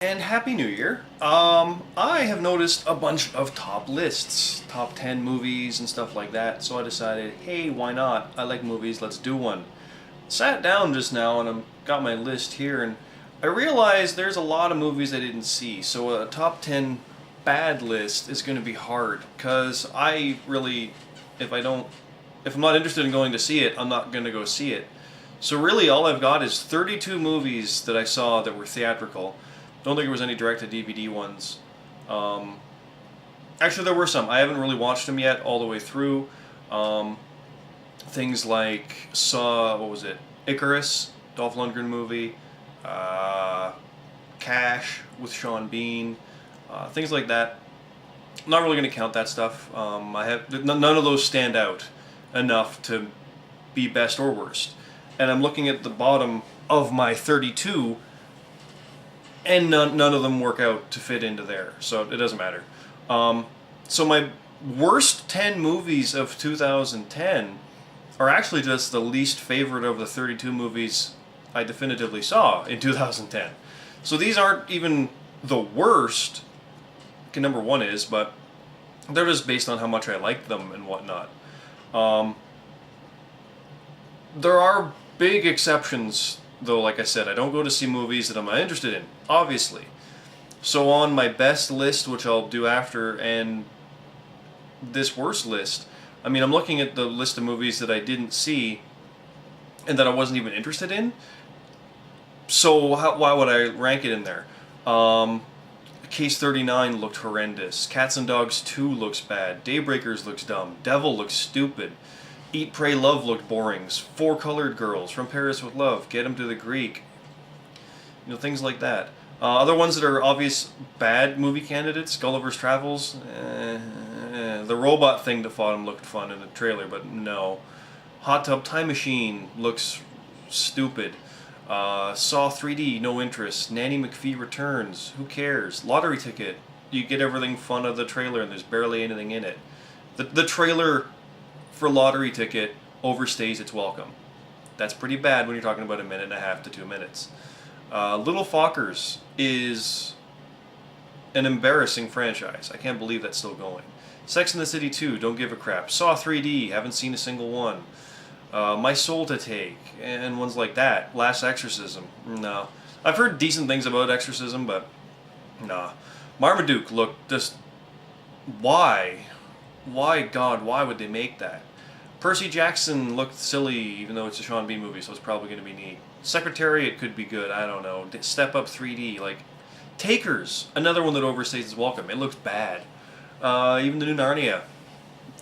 And Happy New Year. I have noticed a bunch of top lists, top 10 movies and stuff like that, so I decided, hey, why not? I like movies, let's do one. Sat down just now and I got my list here, and I realized there's a lot of movies I didn't see, so a top 10 bad list is going to be hard, because I really, if I don't, if I'm not interested in going to see it, I'm not going to go see it. So really, all I've got is 32 movies that I saw that were theatrical. Don't think there was any direct-to-DVD ones. Um, Actually, there were some. I haven't really watched them yet all the way through. Um, Things like Saw, what was it? Icarus, Dolph Lundgren movie. Uh, Cash with Sean Bean. Things like that. I'm not really going to count that stuff. I have none of those stand out enough to be best or worst. And I'm looking at the bottom of my 32, and none of them work out to fit into there, so it doesn't matter. So my worst 10 movies of 2010 are actually just the least favorite of the 32 movies I definitively saw in 2010. So these aren't even the worst. Okay, number one is, but they're just based on how much I like them and whatnot. Um, there are big exceptions, though. Like I said, I don't go to see movies that I'm not interested in, obviously. So on my best list, which I'll do after, and this worst list, I mean, I'm looking at the list of movies that I didn't see and that I wasn't even interested in. So why would I rank it in there? Case 39 looked horrendous. Cats and Dogs 2 looks bad. Daybreakers looks dumb. Devil looks stupid. Eat, Pray, Love looked boring. Four Colored Girls, From Paris with Love, Get 'Em to the Greek. You know, things like that. Other ones that are obvious bad movie candidates, Gulliver's Travels. The robot thing that fought him looked fun in the trailer, but no. Hot Tub Time Machine looks stupid. Saw 3D, no interest. Nanny McPhee Returns, who cares? Lottery Ticket, you get everything fun of the trailer and there's barely anything in it. The trailer for Lottery Ticket overstays its welcome. That's pretty bad when you're talking about a minute and a half to 2 minutes. Little Fockers is an embarrassing franchise. I can't believe that's still going. Sex and the City 2, don't give a crap. Saw 3D, haven't seen a single one. My Soul to Take, and ones like that. Last Exorcism, no. I've heard decent things about Exorcism, but nah. Marmaduke looked just... Why? Why, God, why would they make that? Percy Jackson looked silly, even though it's a Sean Bean movie, so it's probably going to be neat. Secretariat could be good, I don't know. Step Up 3D, like... Takers, another one that overstays its welcome. It looks bad. Even the new Narnia.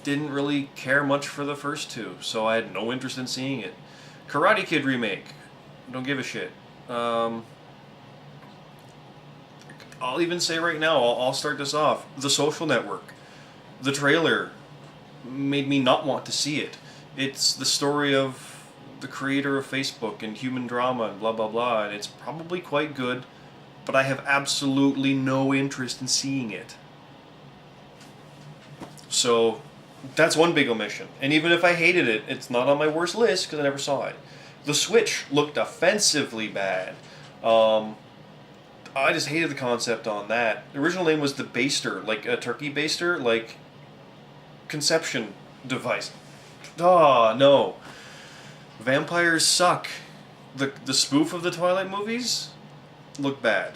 Didn't really care much for the first two, so I had no interest in seeing it. Karate Kid remake. Don't give a shit. I'll even say right now, I'll start this off. The Social Network. The trailer made me not want to see it. It's the story of the creator of Facebook and human drama and blah blah blah, and it's probably quite good, but I have absolutely no interest in seeing it. So that's one big omission. And even if I hated it, it's not on my worst list because I never saw it. The Switch looked offensively bad. I just hated the concept on that. The original name was the Baster, like a turkey baster, like conception device. Ah, no. Vampires suck. The spoof of the Twilight movies looked bad.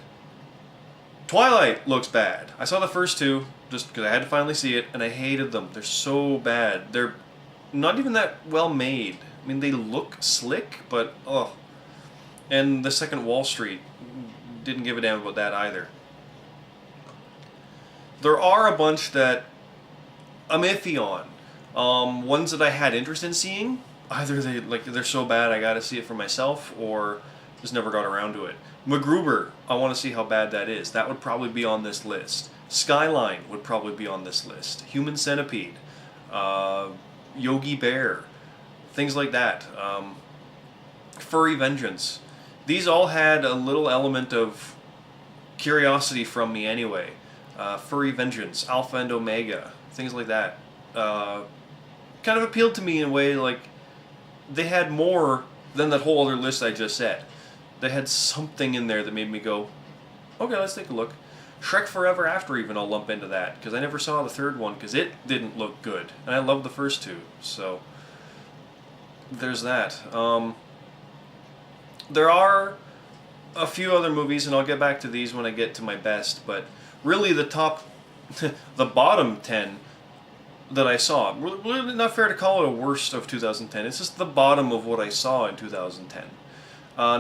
Twilight looks bad. I saw the first two just because I had to finally see it, and I hated them. They're so bad. They're not even that well made. I mean, they look slick, but ugh. And the second Wall Street didn't give a damn about that either. There are a bunch that I'm iffy on. Ones that I had interest in seeing, either they're so bad I gotta see it for myself, or just never got around to it. MacGruber, I want to see how bad that is. That would probably be on this list. Skyline would probably be on this list. Human Centipede, Yogi Bear, things like that. Furry Vengeance. These all had a little element of curiosity from me anyway. Furry Vengeance, Alpha and Omega, things like that. Kind of appealed to me in a way like they had more than that whole other list I just said. They had something in there that made me go, Okay, let's take a look. Shrek Forever After even I'll lump into that because I never saw the third one because it didn't look good and I loved the first two. So there's that. There are a few other movies and I'll get back to these when I get to my best, but really the top, the bottom 10 that I saw, really not fair to call it a worst of 2010. It's just the bottom of what I saw in 2010.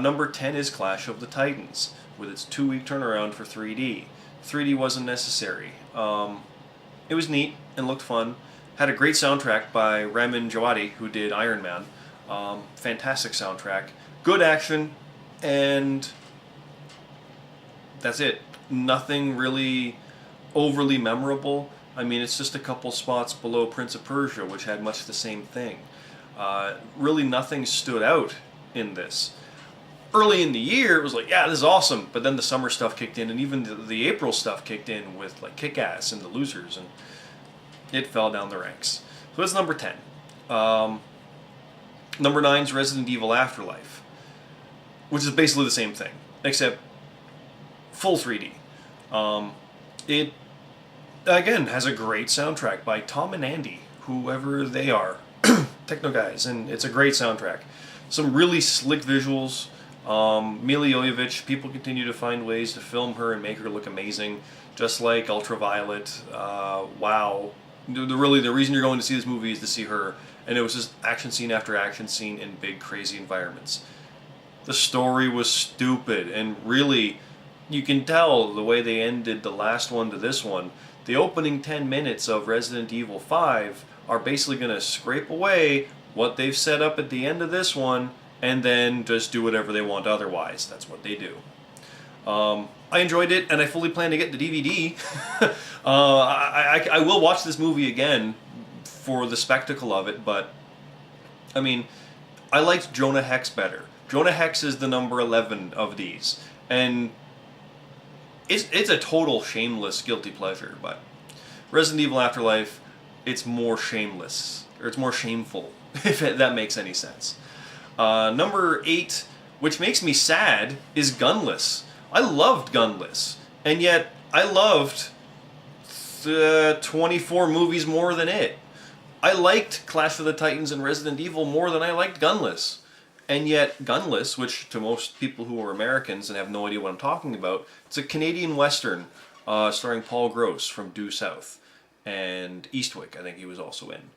Number 10 is Clash of the Titans, with its 2-week turnaround for 3D. 3D wasn't necessary. It was neat and looked fun. Had a great soundtrack by Ramin Djawadi, who did Iron Man. Fantastic soundtrack. Good action, and that's it. Nothing really overly memorable. I mean, it's just a couple spots below Prince of Persia, which had much the same thing. Really nothing stood out in this. Early in the year, it was like, yeah, this is awesome. But then the summer stuff kicked in, and even the April stuff kicked in with like Kick-Ass and The Losers, and it fell down the ranks. So that's number 10. Number 9 is Resident Evil Afterlife, which is basically the same thing, except full 3D. It, again, has a great soundtrack by Tom and Andy, whoever they are, techno guys, and it's a great soundtrack. Some really slick visuals. Milla Jovovich, people continue to find ways to film her and make her look amazing, just like Ultraviolet. Wow. The reason you're going to see this movie is to see her, and it was just action scene after action scene in big, crazy environments. The story was stupid, and really, you can tell the way they ended the last one to this one. The opening 10 minutes of Resident Evil 5 are basically going to scrape away what they've set up at the end of this one, and then just do whatever they want otherwise. That's what they do. I enjoyed it, and I fully plan to get the DVD. I will watch this movie again for the spectacle of it, but, I mean, I liked Jonah Hex better. Jonah Hex is the number 11 of these, and it's a total shameless guilty pleasure, but Resident Evil Afterlife, it's more shameless, or it's more shameful, if that makes any sense. Number 8, which makes me sad, is Gunless. I loved Gunless, and yet I loved 24 movies more than it. I liked Clash of the Titans and Resident Evil more than I liked Gunless. And yet Gunless, which to most people who are Americans and have no idea what I'm talking about, it's a Canadian Western starring Paul Gross from Due South. And Eastwick, I think he was also in.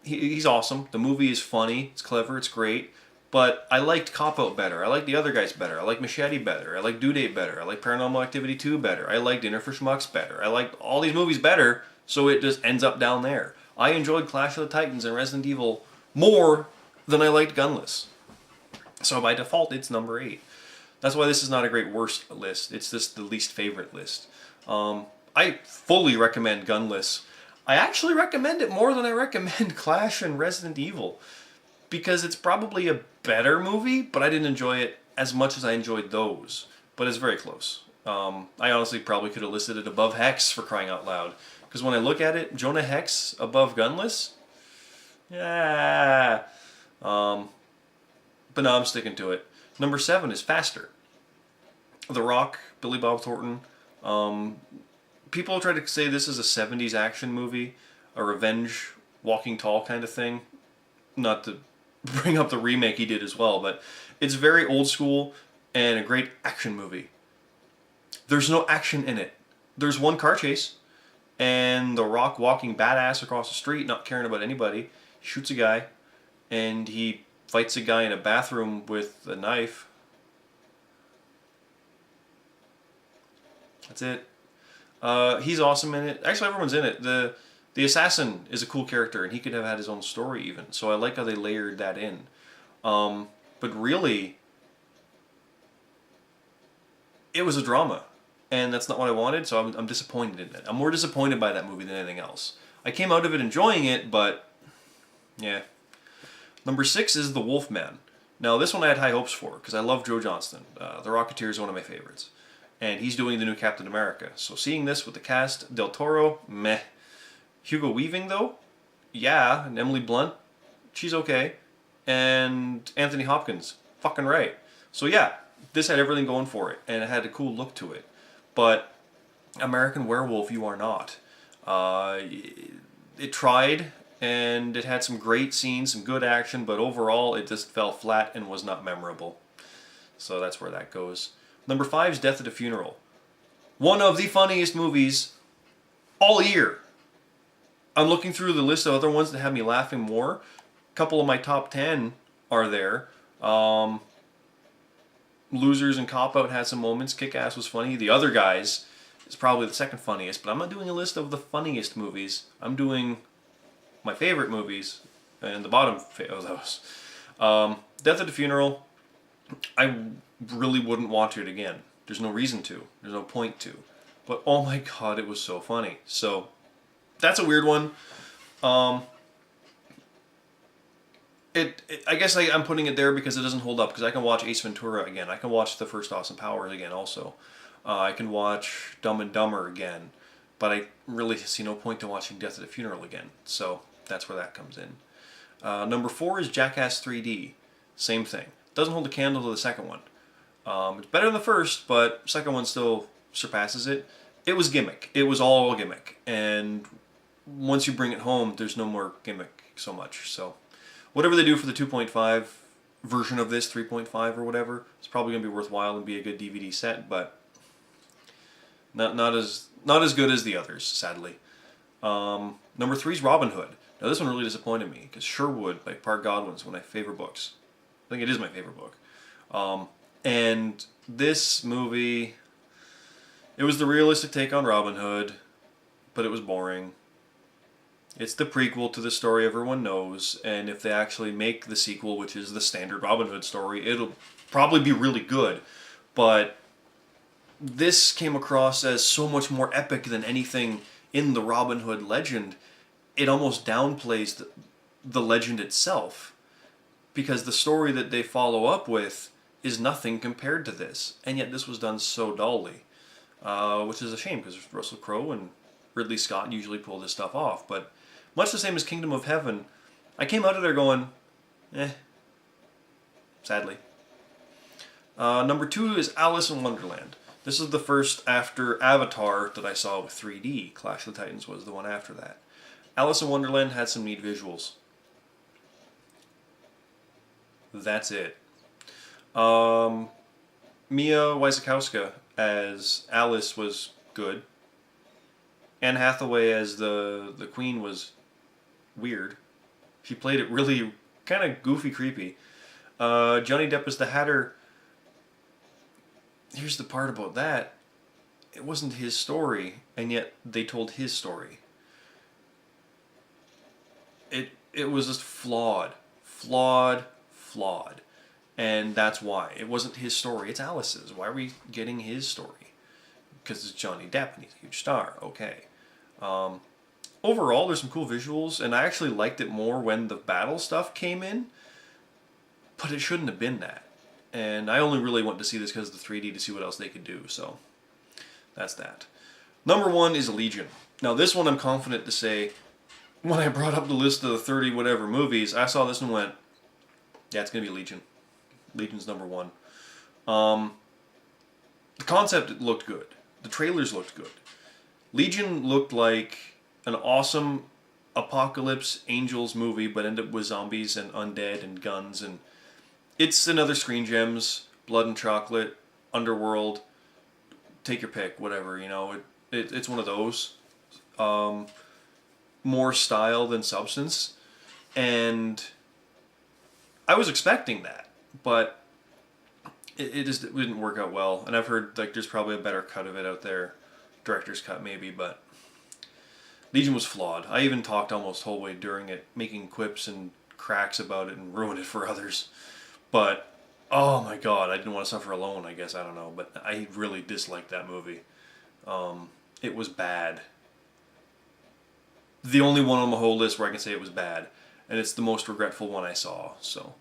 He's awesome. The movie is funny, it's clever, it's great. But I liked Cop Out better. I liked The Other Guys better. I liked Machete better. I liked Due Date better. I liked Paranormal Activity 2 better. I liked Dinner for Schmucks better. I liked all these movies better, so it just ends up down there. I enjoyed Clash of the Titans and Resident Evil more than I liked Gunless. So by default, it's number 8. That's why this is not a great worst list. It's just the least favorite list. I fully recommend Gunless. I actually recommend it more than I recommend Clash and Resident Evil, because it's probably a better movie, but I didn't enjoy it as much as I enjoyed those. But it's very close. I honestly probably could have listed it above Hex, for crying out loud. Because when I look at it, Jonah Hex above Gunless? Yeah. But no, I'm sticking to it. Number 7 is Faster. The Rock, Billy Bob Thornton. People try to say this is a 70s action movie, a revenge, Walking Tall kind of thing. Not to bring up the remake he did as well, but it's very old school and a great action movie. There's no action in it. There's one car chase, and The Rock walking badass across the street, not caring about anybody. He shoots a guy, and he fights a guy in a bathroom with a knife. That's it. He's awesome in it. Actually, everyone's in it. The assassin is a cool character, and he could have had his own story even. So I like how they layered that in. But really, it was a drama, and that's not what I wanted, so I'm disappointed in it. I'm more disappointed by that movie than anything else. I came out of it enjoying it, but yeah. Number 6 is The Wolfman. Now, this one I had high hopes for, because I love Joe Johnston. The Rocketeer is one of my favorites. And he's doing the new Captain America. So seeing this with the cast, Del Toro, meh. Hugo Weaving, though, yeah. And Emily Blunt, she's okay. And Anthony Hopkins, fucking right. So yeah, this had everything going for it, and it had a cool look to it. But American Werewolf, You Are Not. It tried, and it had some great scenes, some good action, but overall it just fell flat and was not memorable. So that's where that goes. Number 5 is Death at a Funeral. One of the funniest movies all year. I'm looking through the list of other ones that have me laughing more. A couple of my top 10 are there. Losers and Cop Out had some moments. Kick-Ass was funny. The Other Guys is probably the second funniest, but I'm not doing a list of the funniest movies. I'm doing my favorite movies and the bottom of those. Death at a Funeral, I really wouldn't watch it again. There's no reason to. There's no point to. But oh my god, it was so funny. So that's a weird one. I guess I'm putting it there because it doesn't hold up. Because I can watch Ace Ventura again. I can watch The First Austin Powers again also. I can watch Dumb and Dumber again. But I really see no point to watching Death at a Funeral again. So that's where that comes in. Number 4 is Jackass 3D. Same thing. Doesn't hold a candle to the second one. It's better than the first, but second one still surpasses it. It was gimmick. It was all gimmick. And once you bring it home, there's no more gimmick so much. So whatever they do for the 2.5 version of this, 3.5 or whatever, it's probably going to be worthwhile and be a good DVD set, but not as good as the others, sadly. Number 3 is Robin Hood. Now this one really disappointed me because Sherwood by Park Godwin is one of my favorite books. I think it is my favorite book. And this movie, it was the realistic take on Robin Hood, but it was boring. It's the prequel to the story everyone knows, and if they actually make the sequel, which is the standard Robin Hood story, it'll probably be really good. But this came across as so much more epic than anything in the Robin Hood legend. It almost downplays the legend itself, because the story that they follow up with is nothing compared to this, and yet this was done so dully, which is a shame because Russell Crowe and Ridley Scott usually pull this stuff off. But much the same as Kingdom of Heaven, I came out of there going, sadly. Number 2 is Alice in Wonderland. This is the first after Avatar that I saw with 3D. Clash of the Titans was the one after that. Alice in Wonderland had some neat visuals. That's it. Mia Wasikowska as Alice was good. Anne Hathaway as the Queen was weird. She played it really kind of goofy, creepy. Johnny Depp as the Hatter. Here's the part about that. It wasn't his story, and yet they told his story. It was just flawed. And that's why. It wasn't his story, it's Alice's. Why are we getting his story? Because it's Johnny Depp and he's a huge star. Okay. Overall, there's some cool visuals, and I actually liked it more when the battle stuff came in, but it shouldn't have been that. And I only really went to see this because of the 3D to see what else they could do, so that's that. Number 1 is Legion. Now this one I'm confident to say, when I brought up the list of the 30 whatever movies, I saw this and went, yeah, it's going to be Legion. Legion's number 1. The concept looked good. The trailers looked good. Legion looked like an awesome apocalypse angels movie, but ended up with zombies and undead and guns, and it's another Screen Gems, Blood and Chocolate, Underworld, take your pick, whatever, you know. It's one of those. More style than substance. And I was expecting that, but it didn't work out well. And I've heard like there's probably a better cut of it out there. Director's cut maybe, but Legion was flawed. I even talked almost the whole way during it, making quips and cracks about it and ruined it for others. But, oh my god, I didn't want to suffer alone, I guess, I don't know. But I really disliked that movie. It was bad. The only one on the whole list where I can say it was bad. And it's the most regretful one I saw, so